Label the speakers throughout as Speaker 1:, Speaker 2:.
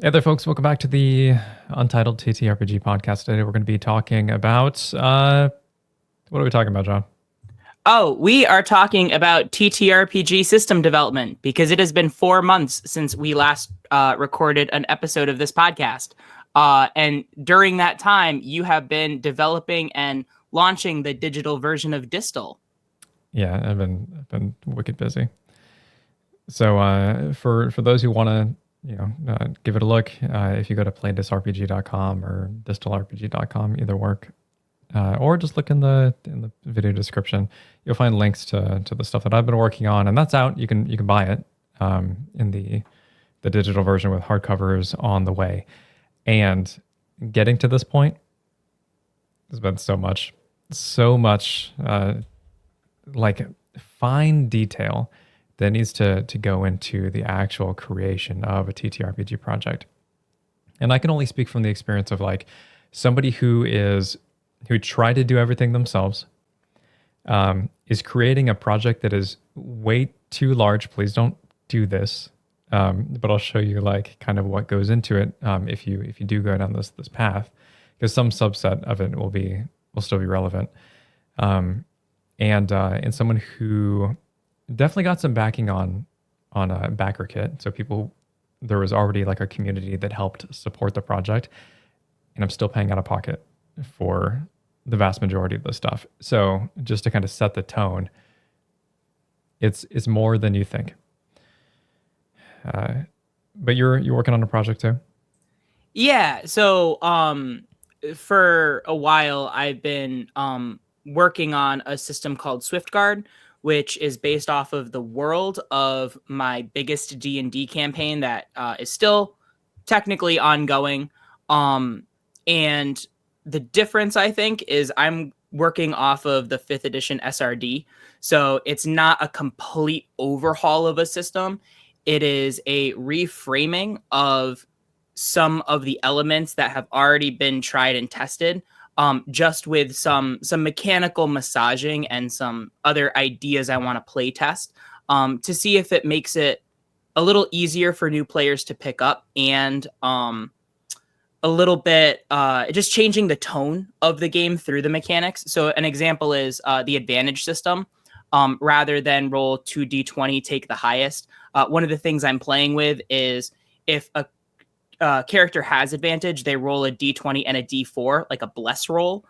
Speaker 1: Hey there, folks. Welcome back to the Untitled TTRPG podcast. Today we're going to be talking about, what are we talking about, John?
Speaker 2: Oh, we are talking about TTRPG system development because it has been 4 months since we last recorded an episode of this podcast. And during that time, you have been developing and launching the digital version of Distal.
Speaker 1: Yeah, I've been wicked busy. So for those who want to, give it a look, if you go to playtesting.com or distalrpg.com, either work. Or just look in the video description. You'll find links to the stuff that I've been working on, and that's out. You can buy it in the digital version with hardcovers on the way. And getting to this point has been so much like fine detail that needs to go into the actual creation of a TTRPG project. And I can only speak from the experience of like somebody who tried to do everything themselves, is creating a project that is way too large. Please don't do this. But I'll show you like kind of what goes into it if you do go down this path, because some subset of it will still be relevant. And someone who definitely got some backing on a backer kit. So there was already like a community that helped support the project, and I'm still paying out of pocket for the vast majority of this stuff. So just to kind of set the tone, it's more than you think. But you're working on a project too?
Speaker 2: Yeah. So for a while, I've been working on a system called SwiftGuard, which is based off of the world of my biggest D&D campaign that is still technically ongoing. And the difference, I think, is I'm working off of the 5th edition SRD. So it's not a complete overhaul of a system. It is a reframing of some of the elements that have already been tried and tested, just with some mechanical massaging and some other ideas I want to play test to see if it makes it a little easier for new players to pick up, and a little bit just changing the tone of the game through the mechanics. So an example is the advantage system. Rather than roll 2d20, take the highest. One of the things I'm playing with is if a character has advantage, they roll a d20 and a d4, like a bless roll,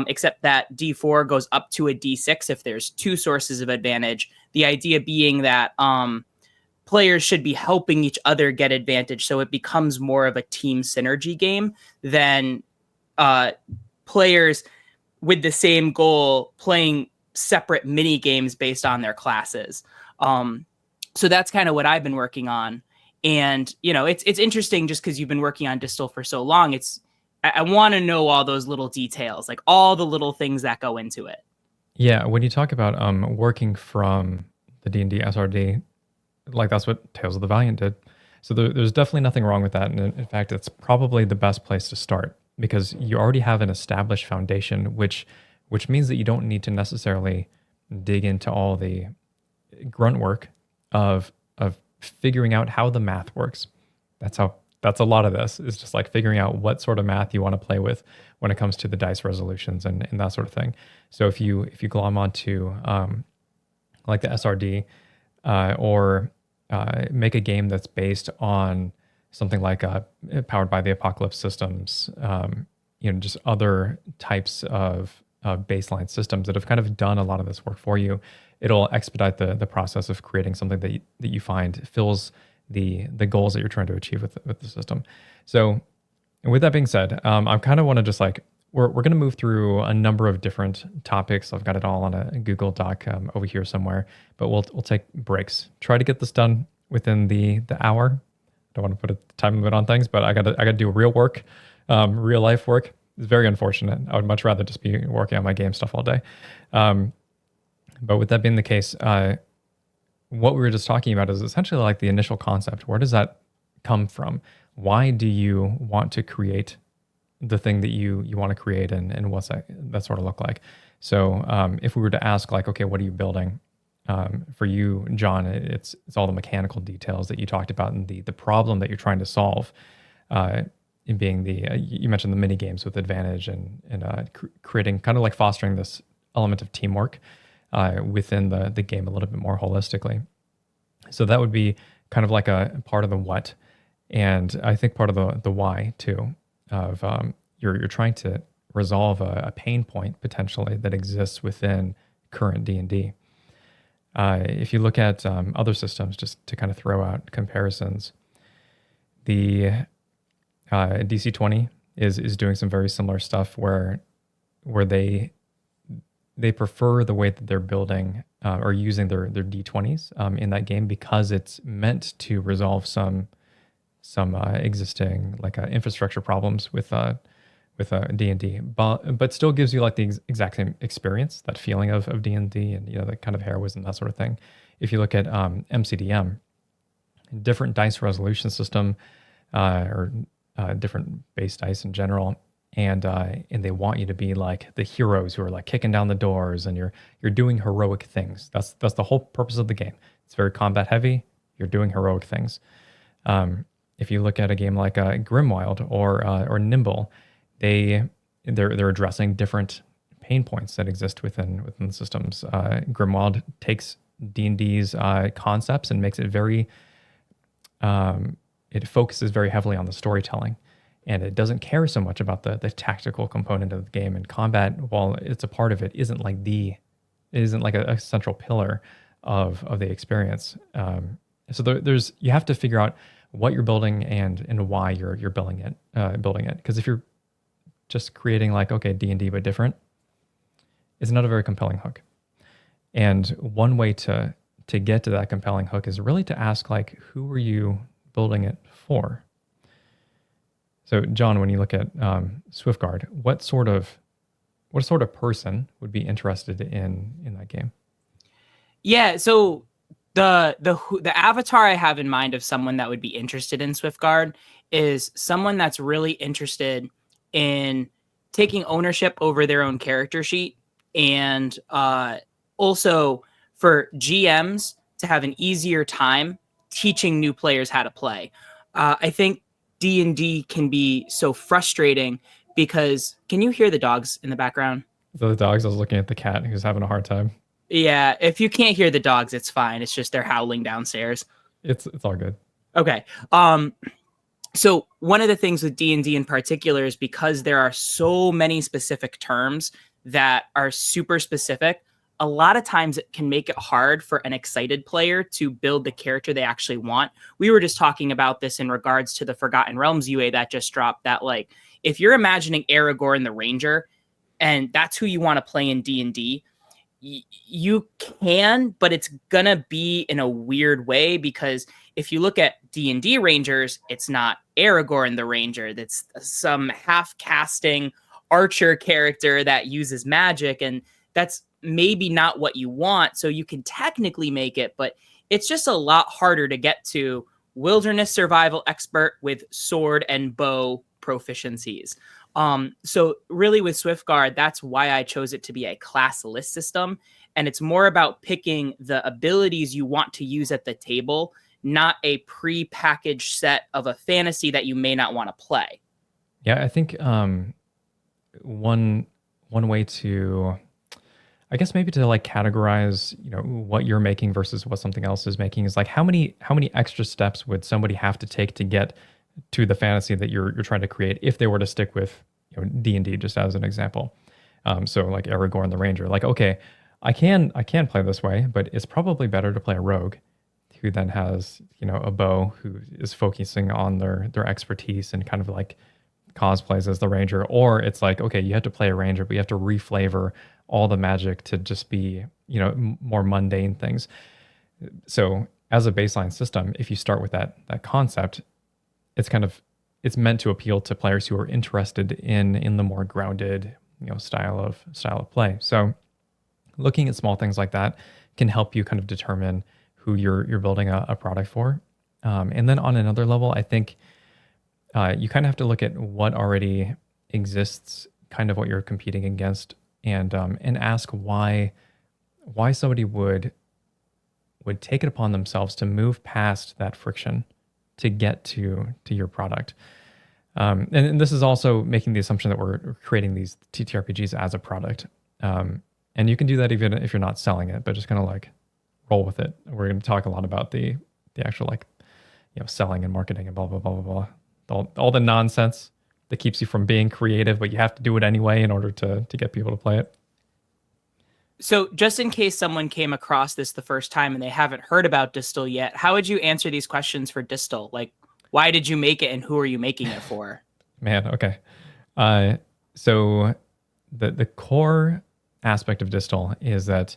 Speaker 2: except that d4 goes up to a d6 if there's 2 sources of advantage. The idea being that players should be helping each other get advantage, so it becomes more of a team synergy game than players with the same goal playing separate mini games based on their classes. So that's kind of what I've been working on. And, it's interesting just because you've been working on Distal for so long. I want to know all those little details, like all the little things that go into it.
Speaker 1: Yeah, when you talk about working from the D&D SRD, like that's what Tales of the Valiant did. So there's definitely nothing wrong with that. And in fact, it's probably the best place to start because you already have an established foundation, which means that you don't need to necessarily dig into all the grunt work of figuring out how the math works. That's a lot of this is just like figuring out what sort of math you want to play with when it comes to the dice resolutions and that sort of thing. So if you glom onto like the SRD or make a game that's based on something like Powered by the Apocalypse systems, just other types of baseline systems that have kind of done a lot of this work for you, it'll expedite the process of creating something that you find fills the goals that you're trying to achieve with the system. So with that being said, I kind of want to just like, we're going to move through a number of different topics. I've got it all on a Google Doc over here somewhere, but we'll take breaks. Try to get this done within the hour. Don't want to put a time limit on things, but I got to do real work, real life work. It's very unfortunate. I would much rather just be working on my game stuff all day. But with that being the case, what we were just talking about is essentially like the initial concept. Where does that come from? Why do you want to create the thing that you want to create, and what's that sort of look like? So if we were to ask like, okay, what are you building? For you, John, it's all the mechanical details that you talked about and the problem that you're trying to solve. in being you mentioned the mini games with advantage and creating kind of like fostering this element of teamwork within the game a little bit more holistically. So that would be kind of like a part of the what, and I think part of the why too. Of you're trying to resolve a pain point potentially that exists within current D&D. If you look at other systems, just to kind of throw out comparisons, the DC-20 is doing some very similar stuff where they prefer the way that they're building or using their D20s in that game because it's meant to resolve some existing like infrastructure problems with D&D, but still gives you like the exact same experience, that feeling of D&D and the kind of heroism, that sort of thing. If you look at MCDM, different dice resolution system or different base dice in general, and they want you to be like the heroes who are like kicking down the doors and you're doing heroic things. That's the whole purpose of the game. It's very combat heavy. You're doing heroic things. If you look at a game like Grimwild or Nimble, they're addressing different pain points that exist within the systems. Grimwild takes D&D's concepts and makes it it focuses very heavily on the storytelling, and it doesn't care so much about the tactical component of the game. And combat, while it's a part of it, isn't like a central pillar of the experience. So you have to figure out what you're building and why you're building it. Because if you're just creating like, okay, D&D but different, it's not a very compelling hook. And one way to get to that compelling hook is really to ask like, who are you building it for? So John, when you look at Swiftguard, what sort of person would be interested in that game?
Speaker 2: Yeah, so the avatar I have in mind of someone that would be interested in Swiftguard is someone that's really interested in taking ownership over their own character sheet, and also for GMs to have an easier time teaching new players how to play. I think D&D can be so frustrating because, can you hear the dogs in the background?
Speaker 1: The dogs, I was looking at the cat who's having a hard time.
Speaker 2: Yeah, if you can't hear the dogs, it's fine. It's just they're howling downstairs.
Speaker 1: It's all good.
Speaker 2: Okay. So one of the things with D&D in particular is because there are so many specific terms that are super specific, a lot of times it can make it hard for an excited player to build the character they actually want. We were just talking about this in regards to the Forgotten Realms UA that just dropped, that like, if you're imagining Aragorn the Ranger and that's who you want to play in D&D, you can, but it's gonna be in a weird way, because if you look at D&D Rangers, it's not Aragorn the Ranger. That's some half-casting archer character that uses magic, and that's maybe not what you want. So you can technically make it, but it's just a lot harder to get to wilderness survival expert with sword and bow proficiencies. So really with Swiftguard, that's why I chose it to be a class list system. And it's more about picking the abilities you want to use at the table, not a pre-packaged set of a fantasy that you may not want to play.
Speaker 1: Yeah, I think one way to, I guess maybe to like categorize, what you're making versus what something else is making is like how many extra steps would somebody have to take to get to the fantasy that you're trying to create if they were to stick with D&D, just as an example. So like Aragorn the Ranger, like, okay, I can play this way, but it's probably better to play a rogue who then has a bow, who is focusing on their expertise and kind of like cosplays as the ranger. Or it's like, okay, you have to play a ranger, but you have to reflavor all the magic to just be more mundane things. So as a baseline system, if you start with that concept, it's meant to appeal to players who are interested in the more grounded style of play. So looking at small things like that can help you kind of determine who you're building a product for. And then on another level, I think you kind of have to look at what already exists, kind of what you're competing against, and ask why somebody would take it upon themselves to move past that friction to get to your product. And this is also making the assumption that we're creating these TTRPGs as a product. And you can do that even if you're not selling it, but just kind of like roll with it. We're going to talk a lot about the actual like, selling and marketing and blah, blah, blah, blah, blah. All the nonsense that keeps you from being creative, but you have to do it anyway in order to get people to play it.
Speaker 2: So just in case someone came across this the first time and they haven't heard about Distal yet, how would you answer these questions for Distal? Like, why did you make it and who are you making it for?
Speaker 1: Man, okay. So the core aspect of Distal is that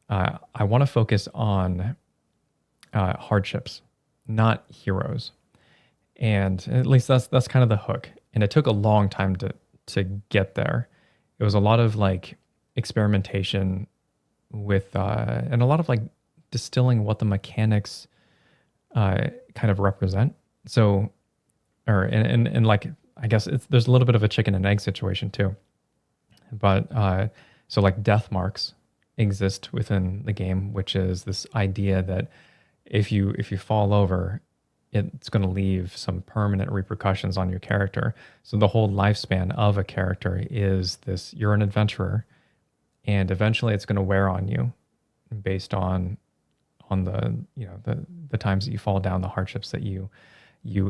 Speaker 1: I want to focus on hardships, not heroes. And at least that's kind of the hook. And it took a long time to get there. It was a lot of like experimentation with and a lot of like distilling what the mechanics kind of represent. So, and like I guess there's a little bit of a chicken and egg situation too. But so like death marks exist within the game, which is this idea that if you fall over, it's going to leave some permanent repercussions on your character. So the whole lifespan of a character is this: you're an adventurer, and eventually it's going to wear on you, based on the the times that you fall down, the hardships that you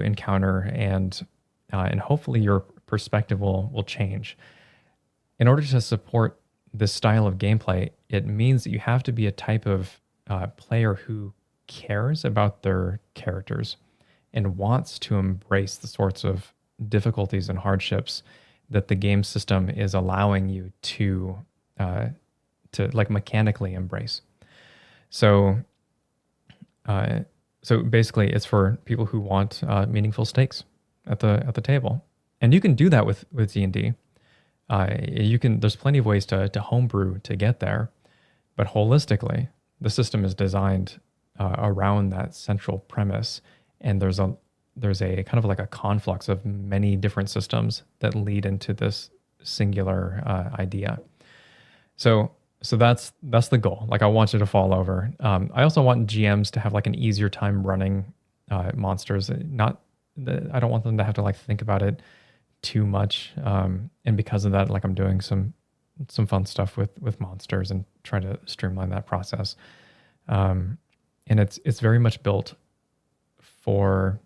Speaker 1: encounter, and hopefully your perspective will change. In order to support this style of gameplay, it means that you have to be a type of player who cares about their characters and wants to embrace the sorts of difficulties and hardships that the game system is allowing you to like mechanically embrace. So basically, it's for people who want meaningful stakes at the table, and you can do that with D&D. There's plenty of ways to homebrew to get there, but holistically, the system is designed around that central premise, and there's a kind of like a conflux of many different systems that lead into this singular idea. So that's the goal. Like, I want you to fall over. I also want GMs to have like an easier time running monsters. I don't want them to have to like think about it too much. And because of that, like, I'm doing some fun stuff with monsters and try to streamline that process. And it's very much built for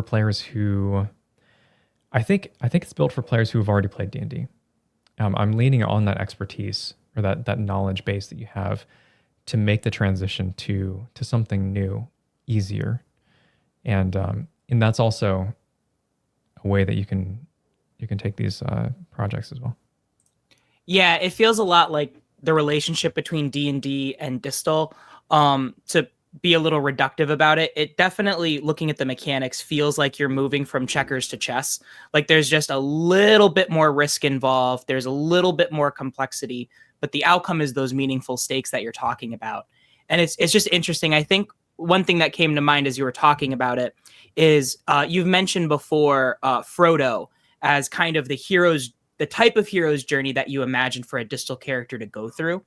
Speaker 1: players who, I think it's built for players who have already played D&D. I'm leaning on that expertise, or that knowledge base that you have, to make the transition to something new easier. And that's also a way that you can take these projects as well.
Speaker 2: Yeah, it feels a lot like the relationship between D&D and Distal. To be a little reductive about it, it definitely, looking at the mechanics, feels like you're moving from checkers to chess. Like, there's just a little bit more risk involved. There's a little bit more complexity, but the outcome is those meaningful stakes that you're talking about. And it's just interesting. I think one thing that came to mind as you were talking about it is you've mentioned before Frodo as kind of the type of hero's journey that you imagine for a Distal character to go through,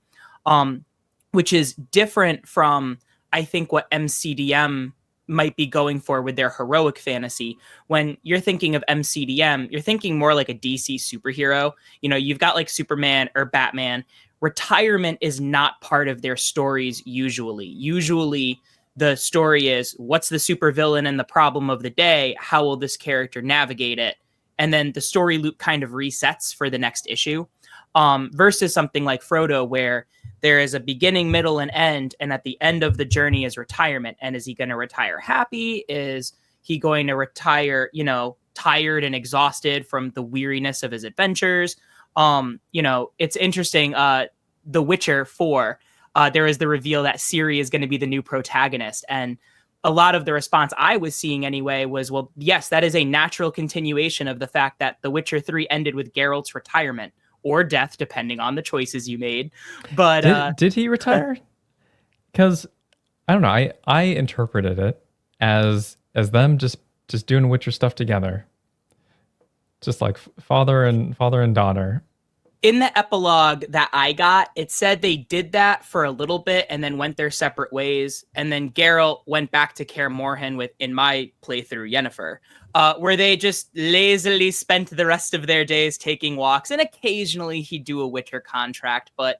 Speaker 2: which is different from, I think, what MCDM might be going for with their heroic fantasy. When you're thinking of MCDM, you're thinking more like a DC superhero. You've got like Superman or Batman. Retirement is not part of their stories usually. Usually the story is, what's the supervillain and the problem of the day? How will this character navigate it? And then the story loop kind of resets for the next issue, versus something like Frodo, where there is a beginning, middle, and end, and at the end of the journey is retirement. And is he going to retire happy? Is he going to retire, tired and exhausted from the weariness of his adventures? It's interesting. The Witcher 4, there is the reveal that Ciri is going to be the new protagonist. And a lot of the response I was seeing anyway was, well, yes, that is a natural continuation of the fact that The Witcher 3 ended with Geralt's retirement or death, depending on the choices you made. But
Speaker 1: did he retire? Because I don't know. I interpreted it as them just doing Witcher stuff together, just like father and daughter.
Speaker 2: In the epilogue that I got, it said they did that for a little bit and then went their separate ways. And then Geralt went back to Kaer Morhen with, in my playthrough, Yennefer, where they just lazily spent the rest of their days taking walks. And occasionally he'd do a Witcher contract, but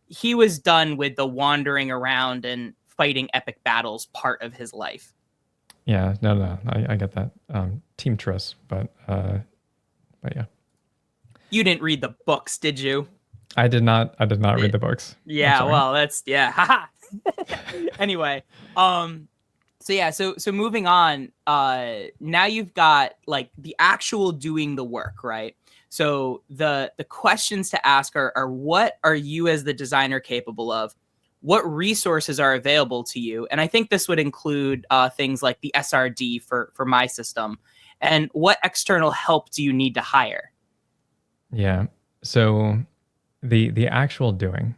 Speaker 2: he was done with the wandering around and fighting epic battles part of his life.
Speaker 1: Yeah, no, I get that. Team Triss, but yeah.
Speaker 2: You didn't read the books, did you?
Speaker 1: I did not read the books.
Speaker 2: Yeah, well, that's haha. Anyway, so moving on, now you've got like the actual doing the work, right? So the questions to ask are what are you as the designer capable of? What resources are available to you? And I think this would include things like the SRD for my system. And what external help do you need to hire?
Speaker 1: Yeah. So the actual doing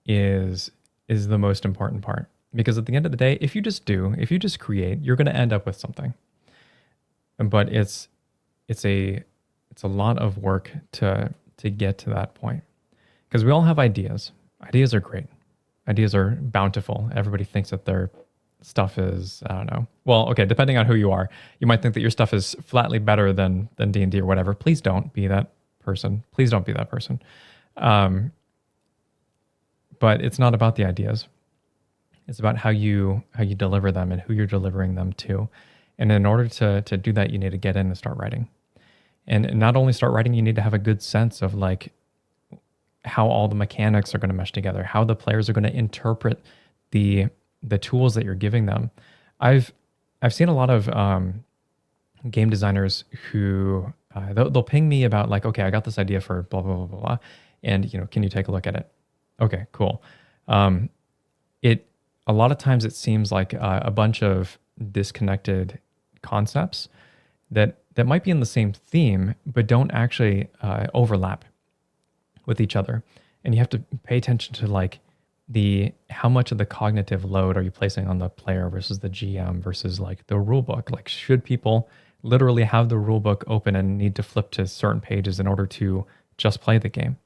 Speaker 1: is the most important part, because at the end of the day, if you just create, you're going to end up with something. But it's a lot of work to get to that point, because we all have ideas. Ideas are great. Ideas are bountiful. Everybody thinks that their stuff is, I don't know. Well, okay, depending on who you are, you might think that your stuff is flatly better than D&D or whatever. Please don't be that person. Please don't be that person. But it's not about the ideas. It's about how you deliver them and who you're delivering them to. And in order to do that, you need to get in and start writing. And not only start writing, you need to have a good sense of like how all the mechanics are going to mesh together, how the players are going to interpret the tools that you're giving them. I've seen a lot of game designers who they'll ping me about like, okay, I got this idea for blah blah blah blah blah, and can you take a look at it? Okay, cool. A lot of times it seems like a bunch of disconnected concepts that might be in the same theme but don't actually overlap with each other, and you have to pay attention to like how much of the cognitive load are you placing on the player versus the GM versus like the rule book. Like, should people literally have the rule book open and need to flip to certain pages in order to just play the game?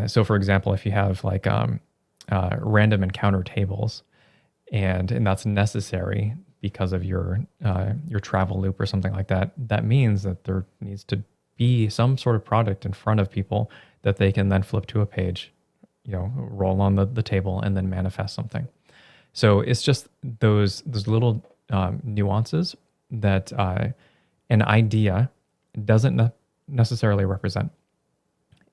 Speaker 1: So for example, if you have like random encounter tables and that's necessary because of your travel loop or something like that, that means that there needs to be some sort of product in front of people that they can then flip to a page, roll on the table and then manifest something. So it's just those little nuances that an idea doesn't necessarily represent.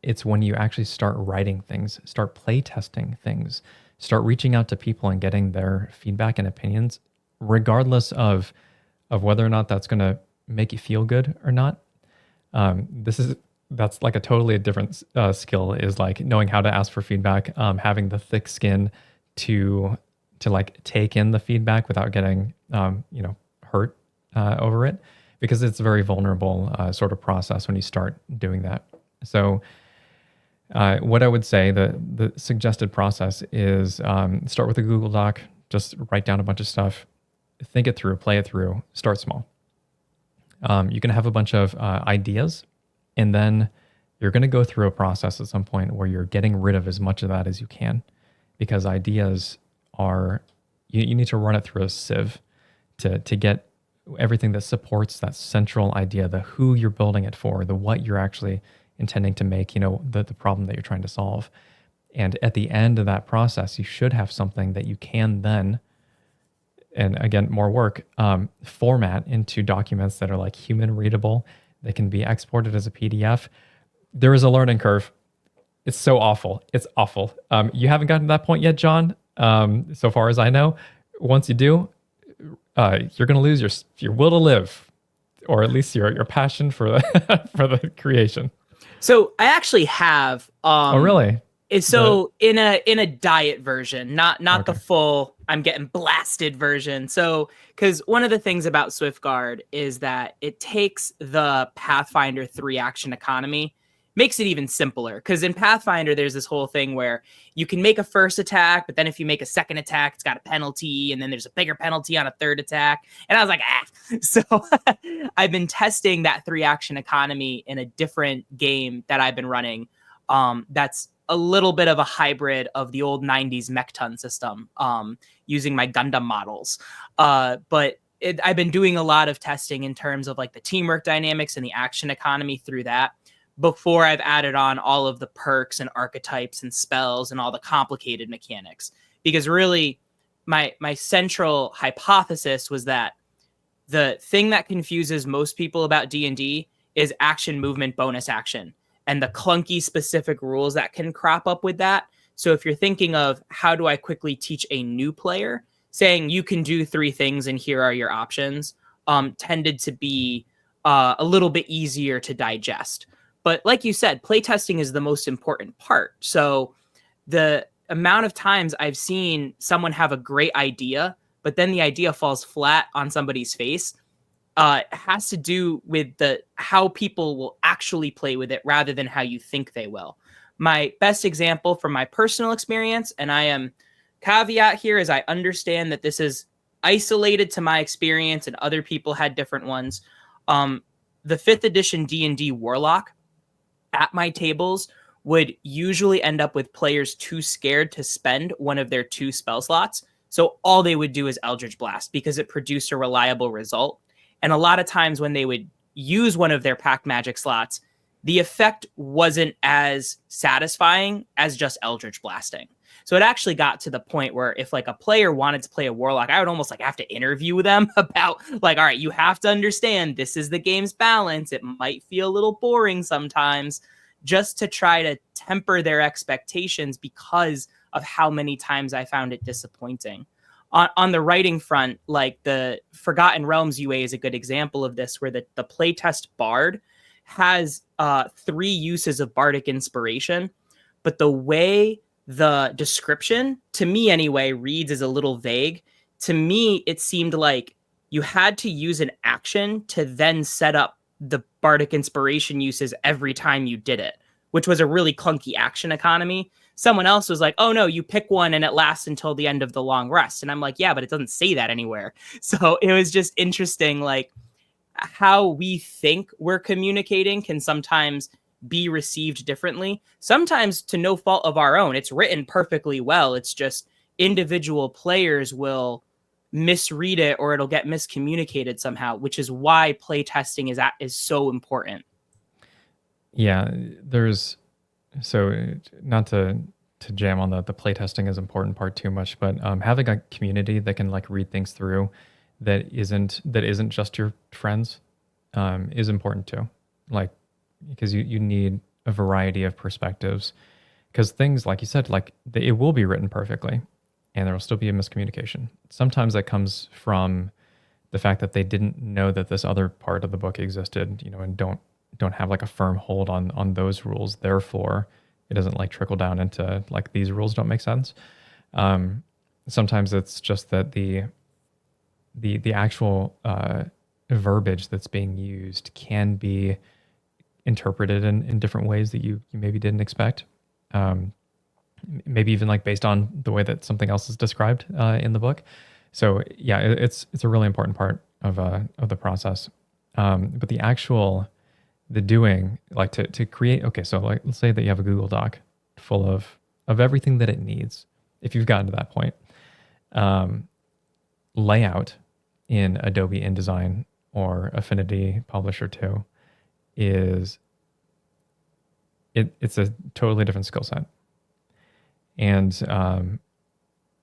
Speaker 1: It's when you actually start writing things, start playtesting things, start reaching out to people and getting their feedback and opinions, regardless of whether or not that's going to make you feel good or not. That's like a totally different skill, is like knowing how to ask for feedback, having the thick skin to like take in the feedback without getting hurt over it, because it's a very vulnerable sort of process when you start doing that. So what I would say, the suggested process is start with a Google Doc, just write down a bunch of stuff, think it through, play it through, start small. You can have a bunch of ideas, and then you're going to go through a process at some point where you're getting rid of as much of that as you can, because ideas are, you need to run it through a sieve to get everything that supports that central idea, the who you're building it for, the what you're actually intending to make, the problem that you're trying to solve. And at the end of that process, you should have something that you can then, and again, more work, format into documents that are like human readable. They can be exported as a PDF. There is a learning curve. It's so awful. It's awful. You haven't gotten to that point yet, John. So far as I know, once you do, you're going to lose your will to live, or at least your passion for the for the creation.
Speaker 2: So I actually have.
Speaker 1: Oh, really?
Speaker 2: So in a diet version, not okay, the full I'm getting blasted version. So because one of the things about Swiftguard is that it takes the Pathfinder 3 action economy makes it even simpler. Because in Pathfinder, there's this whole thing where you can make a first attack, but then if you make a second attack, it's got a penalty, and then there's a bigger penalty on a third attack. And I was like, ah. So I've been testing that 3-action economy in a different game that I've been running. That's a little bit of a hybrid of the old 90s Mechton system, using my Gundam models. But I've been doing a lot of testing in terms of like the teamwork dynamics and the action economy through that before I've added on all of the perks and archetypes and spells and all the complicated mechanics. Because really, my central hypothesis was that the thing that confuses most people about D&D is action, movement, bonus action, and the clunky specific rules that can crop up with that. So if you're thinking of how do I quickly teach a new player, saying you can do 3 things and here are your options, tended to be a little bit easier to digest. But like you said, playtesting is the most important part. So the amount of times I've seen someone have a great idea, but then the idea falls flat on somebody's face, has to do with how people will actually play with it rather than how you think they will. My best example from my personal experience, and I am caveat here is I understand that this is isolated to my experience and other people had different ones. The 5th edition D&D Warlock at my tables would usually end up with players too scared to spend one of their 2 spell slots. So all they would do is Eldritch Blast because it produced a reliable result. And a lot of times when they would use one of their pack magic slots, the effect wasn't as satisfying as just Eldritch Blasting. So it actually got to the point where if like a player wanted to play a Warlock, I would almost like have to interview them about like, all right, you have to understand this is the game's balance. It might feel a little boring sometimes, just to try to temper their expectations because of how many times I found it disappointing. On the writing front, like the Forgotten Realms UA is a good example of this, where the playtest Bard has 3 uses of bardic inspiration, but the way the description, to me anyway, reads as a little vague. To me, it seemed like you had to use an action to then set up the bardic inspiration uses every time you did it, which was a really clunky action economy. Someone else was like, oh no, you pick one and it lasts until the end of the long rest. And I'm like, yeah, but it doesn't say that anywhere. So it was just interesting, like how we think we're communicating can sometimes be received differently, sometimes to no fault of our own. It's written perfectly well. It's just individual players will misread it or it'll get miscommunicated somehow, which is why playtesting is so important.
Speaker 1: Yeah, so not to jam on the playtesting is important part too much, but having a community that can like read things through that isn't just your friends is important too. Like, because you need a variety of perspectives, because things like you said, like it will be written perfectly and there will still be a miscommunication. Sometimes that comes from the fact that they didn't know that this other part of the book existed, and don't have like a firm hold on those rules. Therefore, it doesn't like trickle down into like these rules don't make sense. Sometimes it's just that the actual verbiage that's being used can be interpreted in different ways that you maybe didn't expect. Maybe even like based on the way that something else is described in the book. So yeah, it's a really important part of the process. But the doing, like to create, okay, so like let's say that you have a Google Doc full of everything that it needs. If you've gotten to that point, layout in Adobe InDesign or Affinity Publisher 2 it's a totally different skill set. And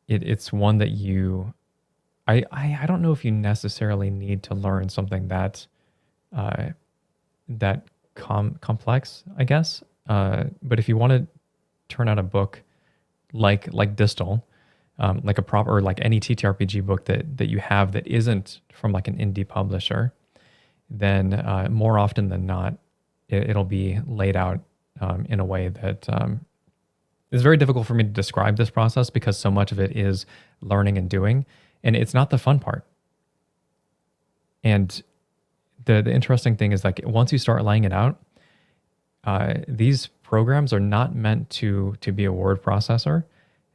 Speaker 1: it's one that I don't know if you necessarily need to learn something that complex, I guess. But if you want to turn out a book like Distal, like a proper, or like any TTRPG book that you have that isn't from like an indie publisher, then more often than not, it'll be laid out in a way that it's very difficult for me to describe this process because so much of it is learning and doing, and it's not the fun part. And the interesting thing is, like, once you start laying it out, these programs are not meant to be a word processor.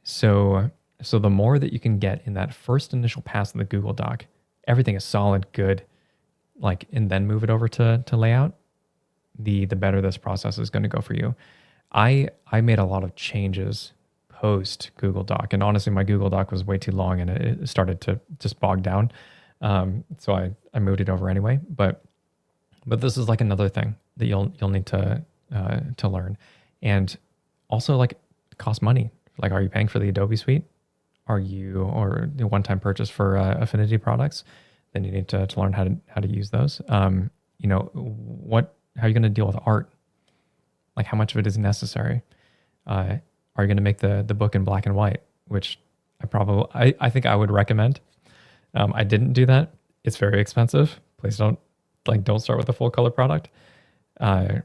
Speaker 1: So the more that you can get in that first initial pass in the Google Doc, everything is solid, good, like, and then move it over to layout, the better this process is going to go for you. I made a lot of changes post Google Doc, and honestly, my Google Doc was way too long, and it started to just bog down. So I moved it over anyway. But this is like another thing that you'll need to learn, and also, like, it costs money. Like, are you paying for the Adobe suite? Are you, or the one-time purchase for Affinity products? Then you need to learn how to use those. You know, how are you going to deal with art? Like, how much of it is necessary? Are you going to make the book in black and white? Which I think I would recommend. I didn't do that. It's very expensive. Please don't start with a full color product. So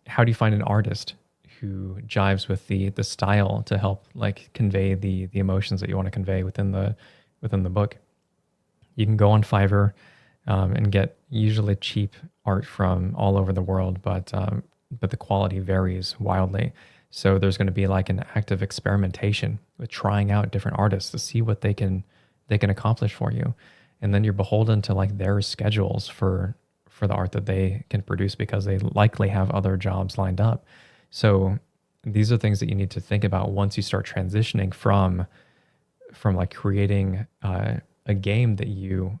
Speaker 1: how do you find an artist who jives with the style to help, like, convey the emotions that you want to convey within the book? You can go on Fiverr and get usually cheap art from all over the world, but the quality varies wildly. So there's going to be like an active experimentation with trying out different artists to see what they can accomplish for you, and then you're beholden to, like, their schedules for the art that they can produce, because they likely have other jobs lined up. So these are things that you need to think about once you start transitioning from like creating a game that you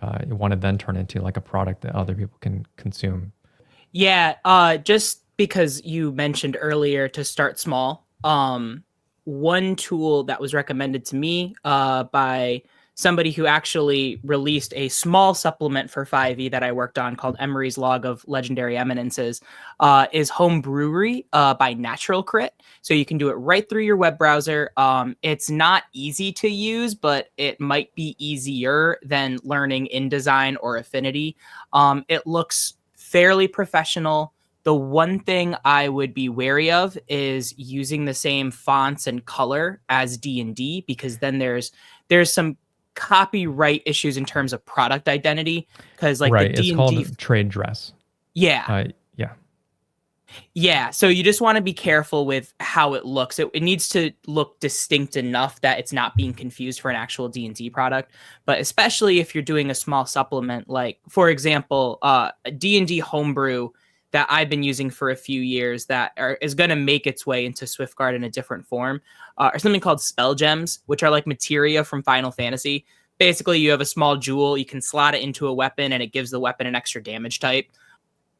Speaker 1: want to then turn into, like, a product that other people can consume.
Speaker 2: Yeah, just because you mentioned earlier to start small, one tool that was recommended to me by somebody who actually released a small supplement for 5e that I worked on called Emery's Log of Legendary Eminences is Home Brewery by Natural Crit. So you can do it right through your web browser. It's not easy to use, but it might be easier than learning InDesign or Affinity. It looks fairly professional. The one thing I would be wary of is using the same fonts and color as D&D, because then there's some copyright issues in terms of product identity, because, like,
Speaker 1: right,
Speaker 2: the D&D,
Speaker 1: it's called trade dress.
Speaker 2: Yeah. Yeah. So you just want to be careful with how it looks. It needs to look distinct enough that it's not being confused for an actual D&D product. But especially if you're doing a small supplement, like, for example, a D&D homebrew that I've been using for a few years is going to make its way into SwiftGuard in a different form, are something called spell gems, which are like materia from Final Fantasy. Basically, you have a small jewel, you can slot it into a weapon, and it gives the weapon an extra damage type.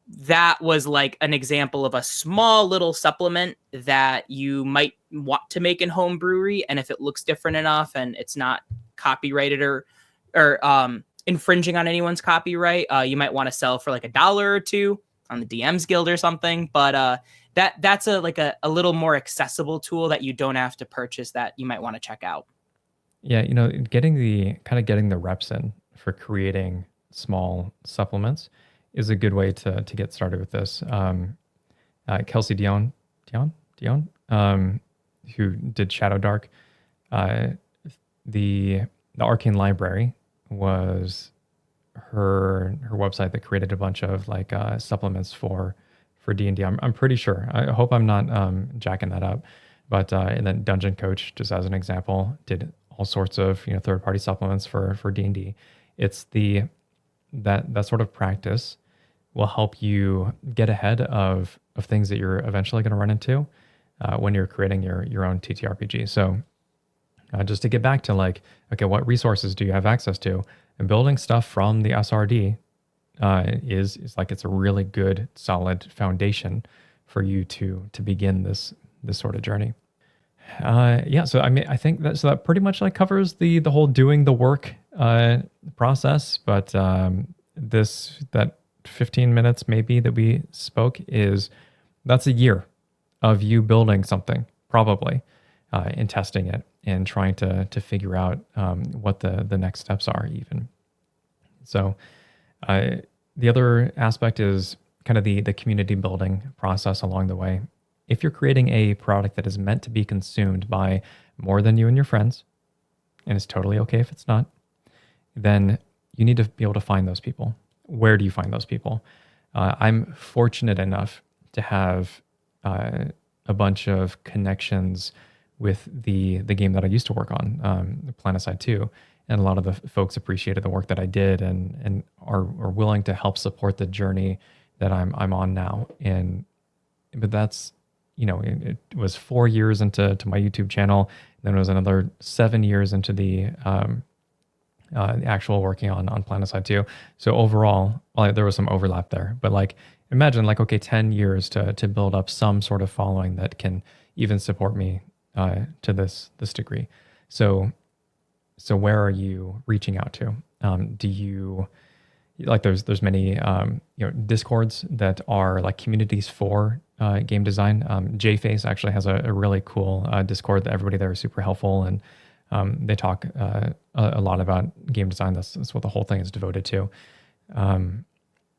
Speaker 2: That was like an example of a small little supplement that you might want to make in home brewery. And if it looks different enough and it's not copyrighted or infringing on anyone's copyright, you might want to sell for like $1 or $2 on the DM's Guild or something. But that's a little more accessible tool that you don't have to purchase, that you might want to check out.
Speaker 1: Yeah, getting the reps in for creating small supplements is a good way to get started with this. Kelsey Dion, who did Shadow Dark, the Arcane Library was her website that created a bunch of like supplements for D&D. I'm pretty sure. I hope I'm not jacking that up. But and then Dungeon Coach, just as an example, did all sorts of third-party supplements for D&D. It's that sort of practice will help you get ahead of things that you're eventually going to run into when you're creating your own TTRPG. So just to get back to like, okay, what resources do you have access to? And building stuff from the SRD is like, it's a really good, solid foundation for you to begin this sort of journey. Yeah, so I mean, I think that pretty much like covers the whole doing the work process. But that 15 minutes maybe that we spoke that's a year of you building something, probably, and testing it and trying to figure out what the next steps are even. So the other aspect is kind of the community building process along the way. If you're creating a product that is meant to be consumed by more than you and your friends, and it's totally okay if it's not, then you need to be able to find those people. Where do you find those people? I'm fortunate enough to have a bunch of connections with the game that I used to work on, Planetside 2, and a lot of the folks appreciated the work that I did and are willing to help support the journey that I'm on now. But that's, it was 4 years into my YouTube channel, then it was another 7 years into the actual working on Planetside 2. So overall, well, there was some overlap there, but like imagine like, okay, 10 years to build up some sort of following that can even support me to this degree. So where are you reaching out to? Do you like there's many discords that are like communities for game design. JFace actually has a really cool discord that everybody there is super helpful, and they talk a lot about game design. That's what the whole thing is devoted to.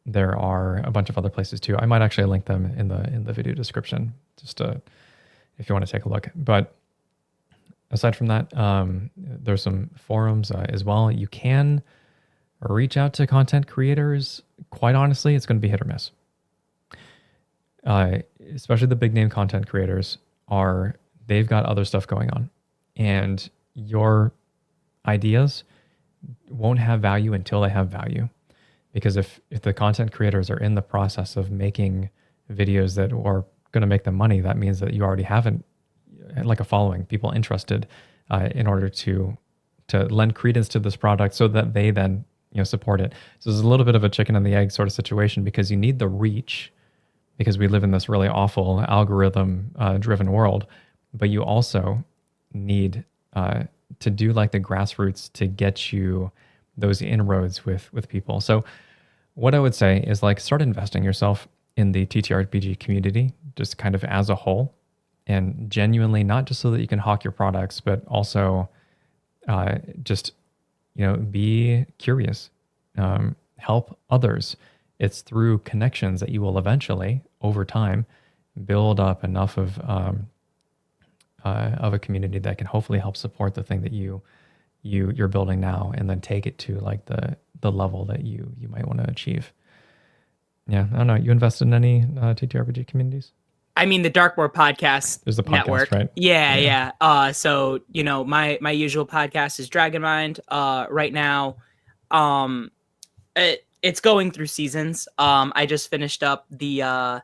Speaker 1: There are a bunch of other places too. I might actually link them in the video description, just if you want to take a look. But aside from that, there's some forums as well. You can reach out to content creators. Quite honestly, it's going to be hit or miss. Especially the big name content creators they've got other stuff going on, and your ideas won't have value until they have value. Because if the content creators are in the process of making videos that are going to make them money, that means that you already haven't like a following, people interested in order to lend credence to this product so that they then support it. So there's a little bit of a chicken and the egg sort of situation, because you need the reach, because we live in this really awful algorithm driven world, but you also need to do like the grassroots to get you those inroads with people. So what I would say is like start investing yourself in the TTRPG community, just kind of as a whole, and genuinely, not just so that you can hawk your products, but also just be curious, help others. It's through connections that you will eventually, over time, build up enough of a community that can hopefully help support the thing that you're building now, and then take it to like the level that you might want to achieve. Yeah, I don't know. You invested in any TTRPG communities?
Speaker 2: I mean, the Darkboard podcast. There's
Speaker 1: the podcast,
Speaker 2: network,
Speaker 1: right?
Speaker 2: Yeah. So my usual podcast is Dragonmind. Right now, it's going through seasons. I just finished up the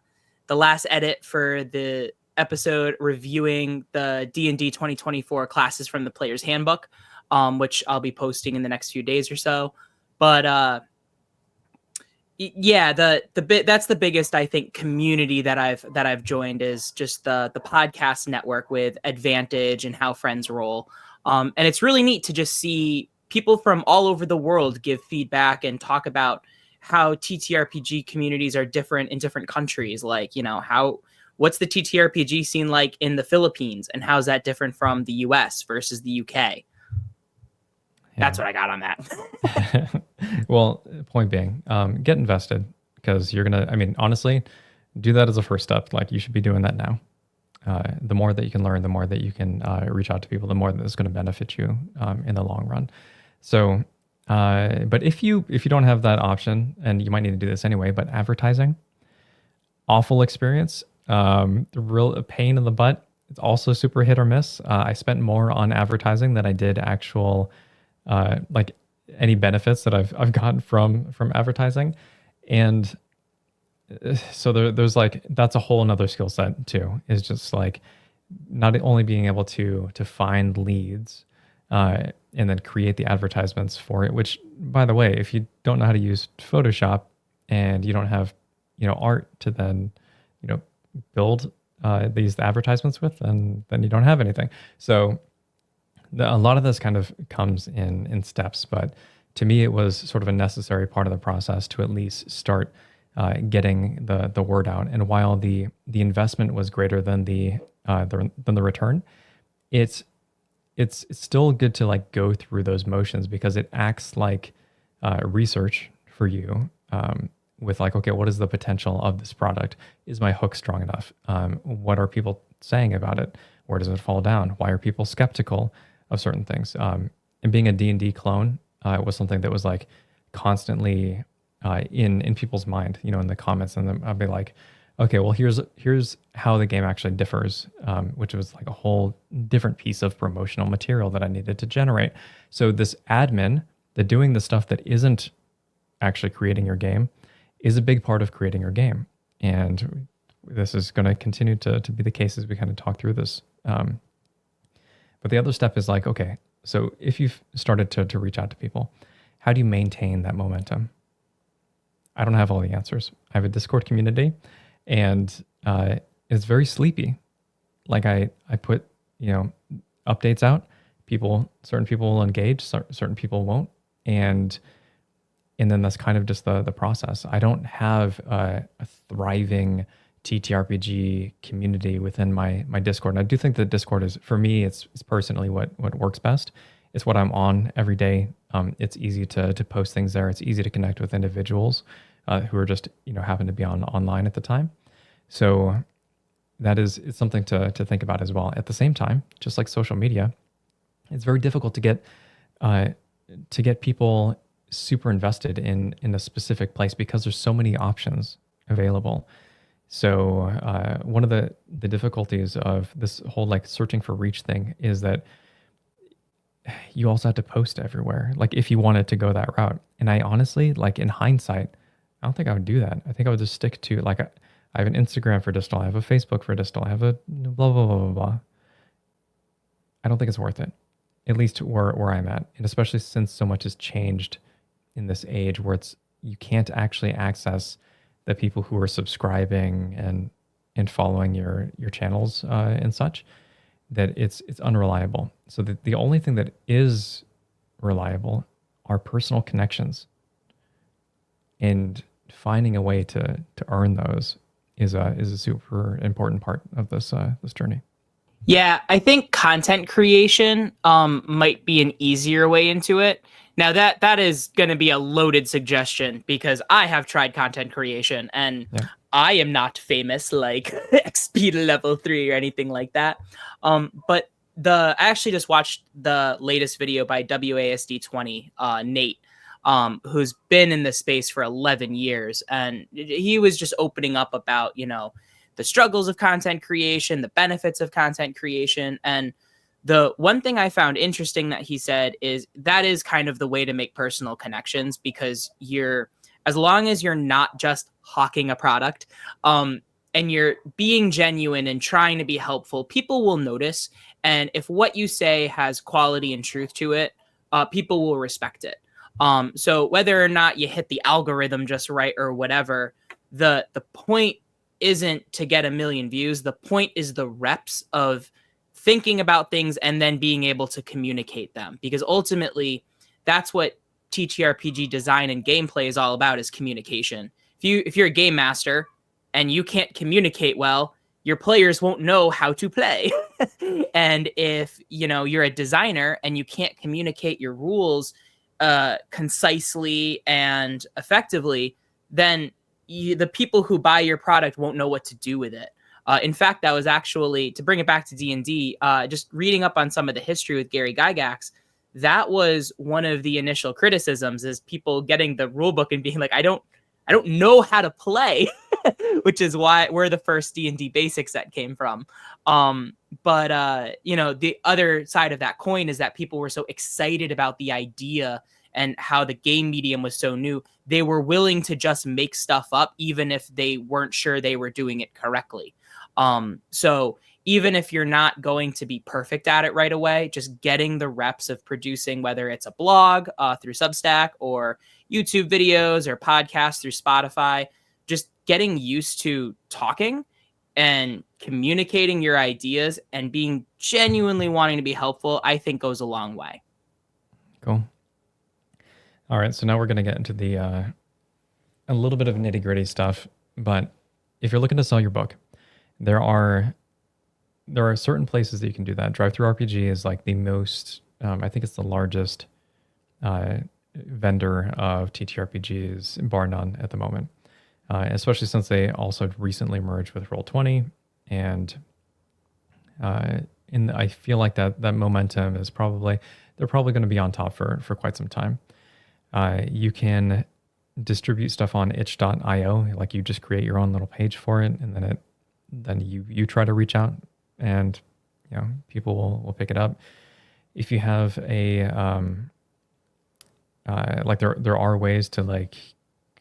Speaker 2: last edit for the episode reviewing the D&D 2024 classes from the Player's Handbook, which I'll be posting in the next few days or so. But yeah, that's the biggest, I think, community that I've joined is just the podcast network with Advantage and How Friends Roll. And it's really neat to just see people from all over the world give feedback and talk about how TTRPG communities are different in different countries. Like, what's the TTRPG scene like in the Philippines, and how's that different from the US versus the UK? Yeah. That's what I got on that.
Speaker 1: Well, point being, get invested, because you're going to, honestly, do that as a first step. Like, you should be doing that now. The more that you can learn, the more that you can reach out to people, the more that it's going to benefit you in the long run. So, but if you don't have that option, and you might need to do this anyway, but advertising, awful experience, real pain in the butt. It's also super hit or miss. I spent more on advertising than I did actual, like any benefits that I've gotten from advertising. And so there's like, that's a whole another skill set too, is just like not only being able to find leads, and then create the advertisements for it, which, by the way, if you don't know how to use Photoshop and you don't have, art to then, build these advertisements with, and then you don't have anything. So a lot of this kind of comes in steps, but to me, it was sort of a necessary part of the process to at least start getting the word out. And while the investment was greater than the return, it's still good to like go through those motions, because it acts like research for you, with like, okay, what is the potential of this product? Is my hook strong enough? What are people saying about it? Where does it fall down? Why are people skeptical of certain things? And being a D&D clone was something that was like constantly in people's mind, in the comments, and then I'll be like, okay, well, here's how the game actually differs, which was like a whole different piece of promotional material that I needed to generate. So this admin, the doing the stuff that isn't actually creating your game, is a big part of creating your game, and this is going to continue to be the case as we kind of talk through this. But the other step is like, okay, so if you've started to reach out to people, how do you maintain that momentum? I don't have all the answers. I have a Discord community, and it's very sleepy. Like I put, updates out. Certain people will engage, certain people won't, and then that's kind of just the process. I don't have a thriving TTRPG community within my Discord. And I do think that Discord is, for me, it's personally what works best. It's what I'm on every day. It's easy to post things there. It's easy to connect with individuals who are just, happen to be online at the time. So it's something to think about as well. At the same time, just like social media, it's very difficult to get people super invested in a specific place because there's so many options available. So one of the difficulties of this whole like searching for reach thing is that you also have to post everywhere, like if you wanted to go that route. And I honestly, like in hindsight, I don't think I would do that. I think I would just stick to like, I have an Instagram for Distal, I have a Facebook for Distal, I have a blah, blah, blah, blah, blah. I don't think it's worth it, at least where I'm at. And especially since so much has changed in this age where you can't actually access the people who are subscribing and following your channels and such, that it's unreliable. So the only thing that is reliable are personal connections, and finding a way to earn those is a super important part of this journey.
Speaker 2: Yeah, I think content creation might be an easier way into it. Now that is going to be a loaded suggestion because I have tried content creation and I am not famous like XP to level 3 or anything like that. But I actually just watched the latest video by WASD20, Nate, who's been in this space for 11 years. And he was just opening up about, the struggles of content creation, the benefits of content creation. And the one thing I found interesting that he said is that is kind of the way to make personal connections, because as long as you're not just hawking a product, and you're being genuine and trying to be helpful, people will notice. And if what you say has quality and truth to it, people will respect it. So whether or not you hit the algorithm just right or whatever, the point isn't to get 1 million views. The point is the reps of thinking about things and then being able to communicate them, because ultimately that's what TTRPG design and gameplay is all about, is communication. If you're a game master and you can't communicate well, your players won't know how to play. And if you're a designer and you can't communicate your rules concisely and effectively, then the people who buy your product won't know what to do with it. In fact, that was actually, to bring it back to D&D, just reading up on some of the history with Gary Gygax, that was one of the initial criticisms, is people getting the rule book and being like, I don't know how to play, which is where the first D&D basic set came from. But the other side of that coin is that people were so excited about the idea and how the game medium was so new, they were willing to just make stuff up, even if they weren't sure they were doing it correctly. So even if you're not going to be perfect at it right away, just getting the reps of producing, whether it's a blog through Substack or YouTube videos or podcasts through Spotify, just getting used to talking and communicating your ideas and being genuinely wanting to be helpful, I think goes a long way.
Speaker 1: Cool. All right, so now we're going to get into the a little bit of nitty gritty stuff. But if you're looking to sell your book, there are certain places that you can do that. DriveThruRPG is like the most, I think it's the largest vendor of TTRPGs, bar none at the moment. Especially since they also recently merged with Roll20, and I feel like that momentum is they're probably going to be on top for quite some time. You can distribute stuff on itch.io. Like you just create your own little page for it, and then you try to reach out, and people will pick it up. If you have a like there are ways to like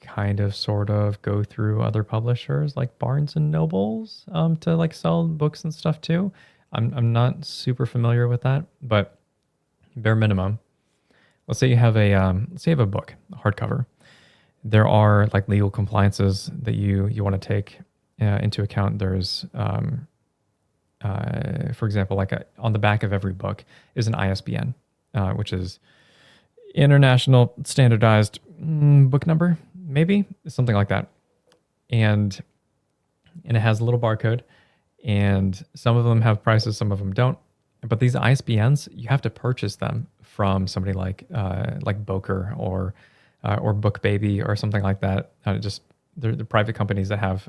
Speaker 1: kind of sort of go through other publishers like Barnes and Nobles to like sell books and stuff too. I'm not super familiar with that, but bare minimum, let's say you have a book, a hardcover. There are like legal compliances that you want to take into account. There's for example, like on the back of every book is an ISBN, which is International Standardized Book Number, maybe something like that, and it has a little barcode. And some of them have prices, some of them don't. But these ISBNs, you have to purchase them from somebody like Boker or BookBaby or something like that. They're the private companies that have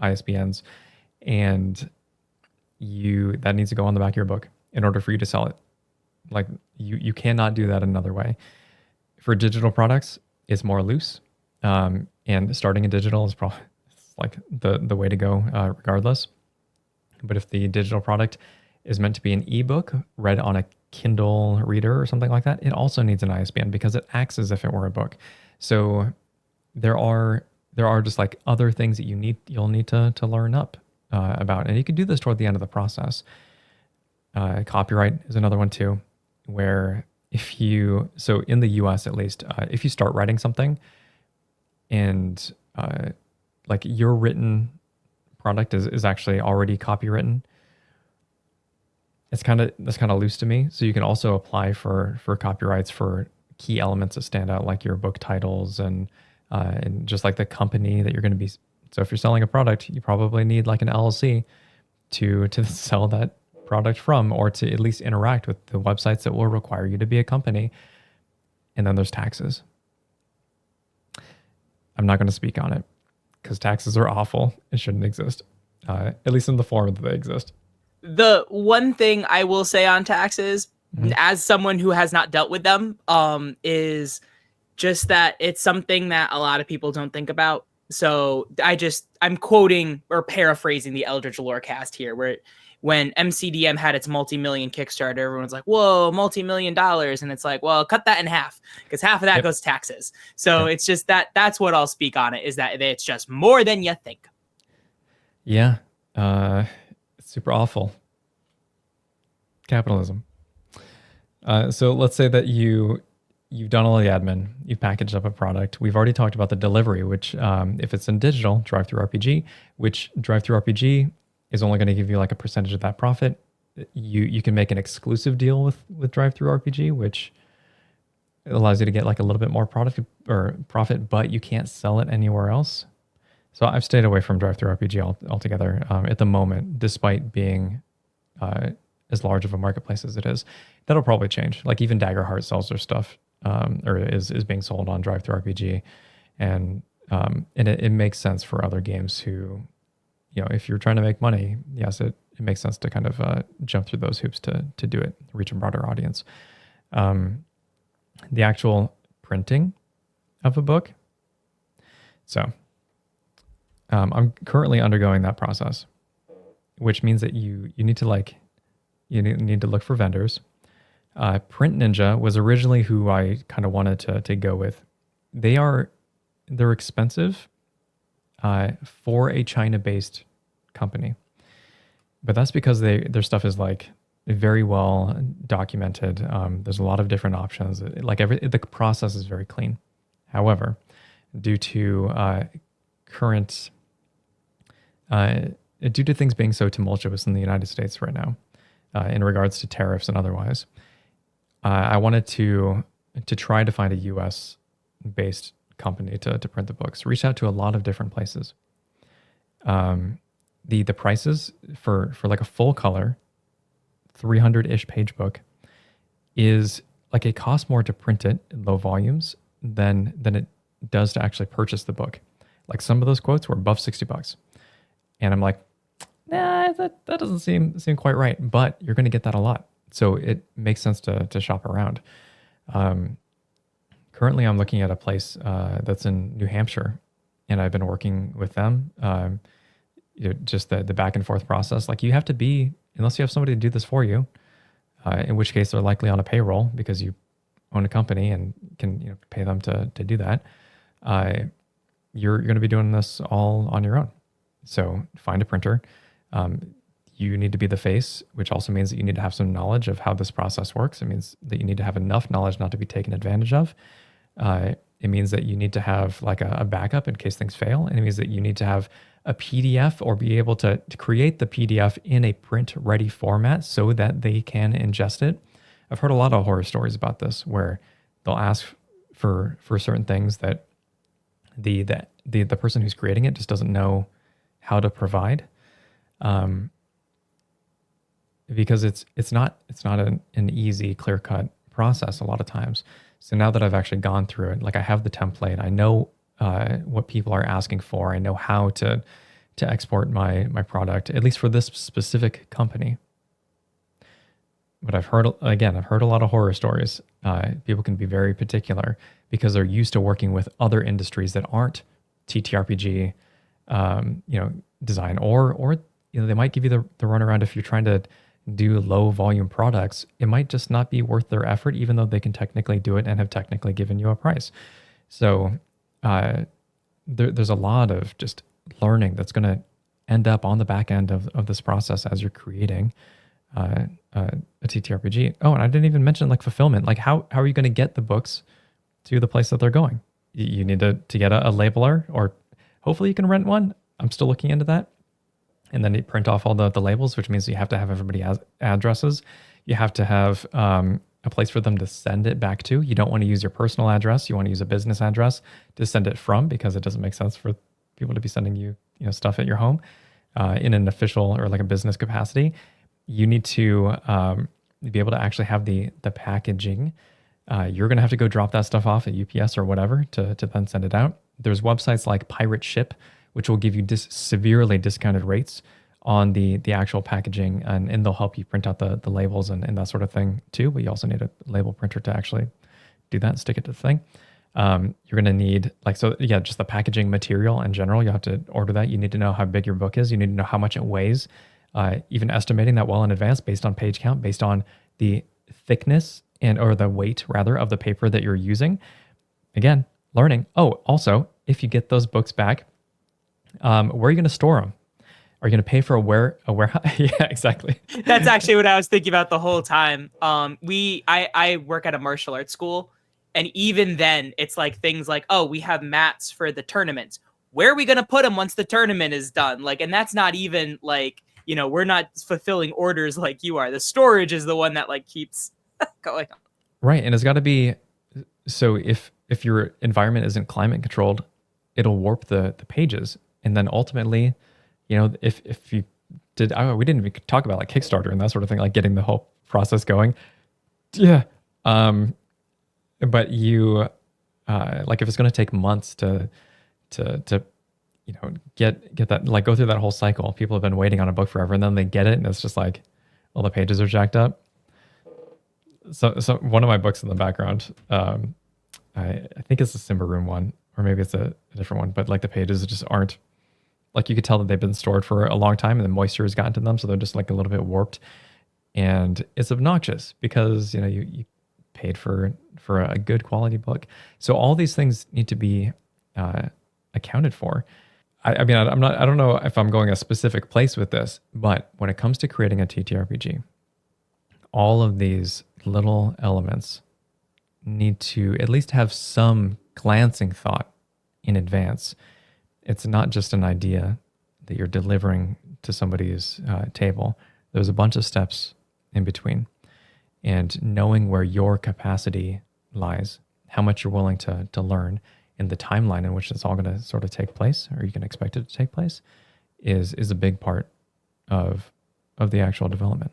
Speaker 1: ISBNs, and that needs to go on the back of your book in order for you to sell it. Like you cannot do that another way. For digital products, it's more loose, and starting in digital is probably like the way to go regardless. But if the digital product is meant to be an ebook read on a Kindle reader or something like that, it also needs an ISBN because it acts as if it were a book. So there are just like other things that you'll need to learn up about, and you can do this toward the end of the process. Copyright is another one too, where so in the US at least, if you start writing something and like your written product is actually already copywritten, that's kind of loose to me. So you can also apply for copyrights for key elements that stand out, like your book titles and just like the company that you're going to be. So if you're selling a product, you probably need like an LLC to sell that product from, or to at least interact with the websites that will require you to be a company. And then there's taxes. I'm not going to speak on it because taxes are awful. It shouldn't exist, at least in the form that they exist.
Speaker 2: The one thing I will say on taxes, as someone who has not dealt with them, is just that it's something that a lot of people don't think about. So I'm quoting or paraphrasing the Eldritch Lorecast here, where when MCDM had its multi-million Kickstarter, everyone's like, whoa, multi-million dollars. And it's like, well, cut that in half because half of that goes to taxes. So it's just that's what I'll speak on it, is that it's just more than you think.
Speaker 1: Yeah. It's super awful. Capitalism. So let's say that you've done all the admin, you've packaged up a product. We've already talked about the delivery, which if it's in digital, DriveThruRPG, which DriveThruRPG is only going to give you like a percentage of that profit. You can make an exclusive deal with DriveThruRPG, which allows you to get like a little bit more profit, but you can't sell it anywhere else. So I've stayed away from DriveThruRPG altogether at the moment, despite being as large of a marketplace as it is. That'll probably change. Like even Daggerheart sells their stuff, or is being sold on DriveThruRPG, and it makes sense for other games who, if you're trying to make money, yes, it makes sense to kind of jump through those hoops to do it, reach a broader audience. The actual printing of a book. So I'm currently undergoing that process, which means that you need to need to look for vendors. Print Ninja was originally who I kind of wanted to go with. They're expensive for a China-based company, but that's because their stuff is like very well documented. There's a lot of different options. The process is very clean. However, due to due to things being so tumultuous in the United States right now, in regards to tariffs and otherwise, I wanted to try to find a U.S.-based company to print the books. Reached out to a lot of different places. The prices for like a full color 300-ish page book is like it costs more to print it in low volumes than it does to actually purchase the book. Like some of those quotes were above $60, and I'm like, nah, that doesn't seem quite right. But you're going to get that a lot, so it makes sense to shop around. currently I'm looking at a place that's in New Hampshire, and I've been working with them. Just the back and forth process. Like you have to be, unless you have somebody to do this for you, in which case they're likely on a payroll because you own a company and can pay them to do that. You're going to be doing this all on your own. So find a printer. You need to be the face, which also means that you need to have some knowledge of how this process works. It means that you need to have enough knowledge not to be taken advantage of. It means that you need to have like a backup in case things fail. And it means that you need to have a PDF or be able to create the PDF in a print ready format so that they can ingest it. I've heard a lot of horror stories about this where they'll ask for certain things that the person who's creating it just doesn't know how to provide. Because it's not an easy, clear-cut process a lot of times. So now that I've actually gone through it, like I have the template, I know what people are asking for, I know how to export my product, at least for this specific company. But I've heard a lot of horror stories. People can be very particular because they're used to working with other industries that aren't TTRPG, design, or they might give you the runaround if you're trying to do low volume products. It might just not be worth their effort, even though they can technically do it and have technically given you a price. So there's a lot of just learning that's going to end up on the back end of this process as you're creating a TTRPG. Oh, and I didn't even mention like fulfillment. Like how are you going to get the books to the place that they're going? You need to get a labeler, or hopefully you can rent one. I'm still looking into that. And then you print off all the labels, which means you have to have everybody's addresses. You have to have a place for them to send it back to. You don't want to use your personal address. You want to use a business address to send it from, because it doesn't make sense for people to be sending you stuff at your home in an official or like a business capacity. You need to be able to actually have the packaging. You're going to have to go drop that stuff off at UPS or whatever to then send it out. There's websites like Pirate Ship, which will give you severely discounted rates on the actual packaging, and they'll help you print out the labels and that sort of thing too. But you also need a label printer to actually do that and stick it to the thing. You're going to need just the packaging material in general. You have to order that. You need to know how big your book is. You need to know how much it weighs, even estimating that well in advance based on page count, based on the thickness or the weight rather of the paper that you're using. Again, learning. Oh, also, if you get those books back, where are you going to store them? Are you going to pay for a warehouse? Yeah, exactly.
Speaker 2: That's actually what I was thinking about the whole time. I work at a martial arts school, and even then it's like things like, oh, we have mats for the tournaments. Where are we going to put them once the tournament is done? Like, and that's not even like, we're not fulfilling orders like you are. The storage is the one that like keeps going on.
Speaker 1: Right. And it's got to be, so if your environment isn't climate controlled, it'll warp the pages. And then ultimately, if you did, we didn't even talk about like Kickstarter and that sort of thing, like getting the whole process going. Yeah. But you, like if it's going to take months to get that, like go through that whole cycle, people have been waiting on a book forever, and then they get it and it's just like all the pages are jacked up. So one of my books in the background, I think it's the Simba Room one, or maybe it's a different one, but like the pages just aren't, like you could tell that they've been stored for a long time and the moisture has gotten to them. So they're just like a little bit warped, and it's obnoxious because, you paid for a good quality book. So all these things need to be accounted for. I mean, I don't know if I'm going a specific place with this, but when it comes to creating a TTRPG, all of these little elements need to at least have some glancing thought in advance. It's not just an idea that you're delivering to somebody's table. There's a bunch of steps in between, and knowing where your capacity lies, how much you're willing to learn, and the timeline in which it's all going to sort of take place, or you can expect it to take place, is a big part of the actual development.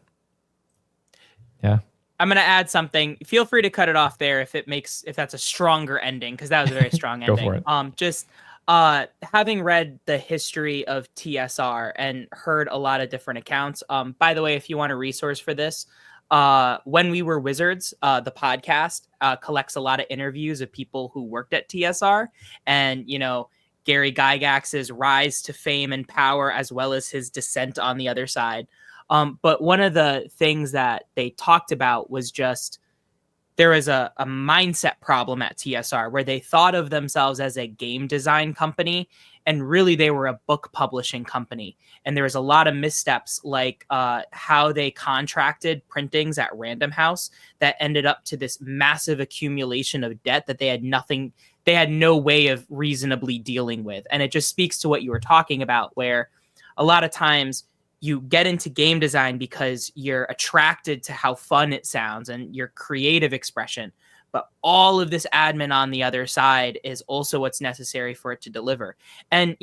Speaker 1: Yeah.
Speaker 2: I'm going to add something. Feel free to cut it off there if that's a stronger ending, because that was a very strong ending.
Speaker 1: Go for it.
Speaker 2: Having read the history of TSR and heard a lot of different accounts. By the way, if you want a resource for this, When We Were Wizards, the podcast, collects a lot of interviews of people who worked at TSR, and Gary Gygax's rise to fame and power, as well as his descent on the other side. But one of the things that they talked about was just there was a mindset problem at TSR where they thought of themselves as a game design company, and really they were a book publishing company. And there was a lot of missteps, like how they contracted printings at Random House that ended up to this massive accumulation of debt that they had no way of reasonably dealing with. And it just speaks to what you were talking about, where a lot of times you get into game design because you're attracted to how fun it sounds and your creative expression. But all of this admin on the other side is also what's necessary for it to deliver. And,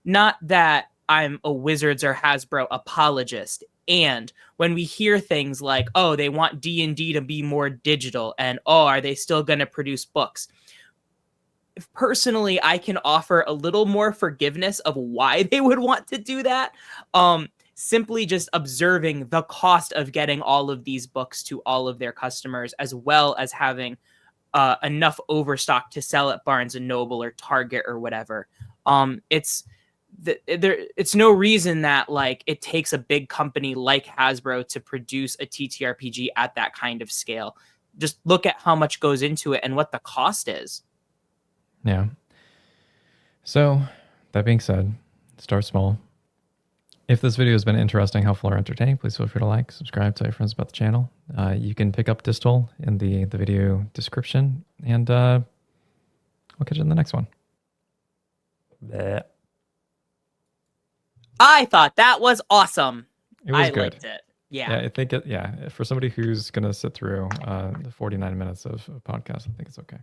Speaker 2: not that I'm a Wizards or Hasbro apologist. And when we hear things like, oh, they want D&D to be more digital, and, oh, are they still going to produce books? Personally, I can offer a little more forgiveness of why they would want to do that. Simply just observing the cost of getting all of these books to all of their customers, as well as having enough overstock to sell at Barnes and Noble or Target or whatever. It's no reason that like it takes a big company like Hasbro to produce a TTRPG at that kind of scale. Just look at how much goes into it and what the cost is.
Speaker 1: Yeah. So that being said, start small. If this video has been interesting, helpful, or entertaining, please feel free to like, subscribe, tell your friends about the channel. You can pick up Distal in the video description, and we'll catch you in the next one. Bleh.
Speaker 2: I thought that was awesome.
Speaker 1: I good.
Speaker 2: Liked it. Yeah.
Speaker 1: I think for somebody who's going to sit through the 49 minutes of podcast, I think it's okay.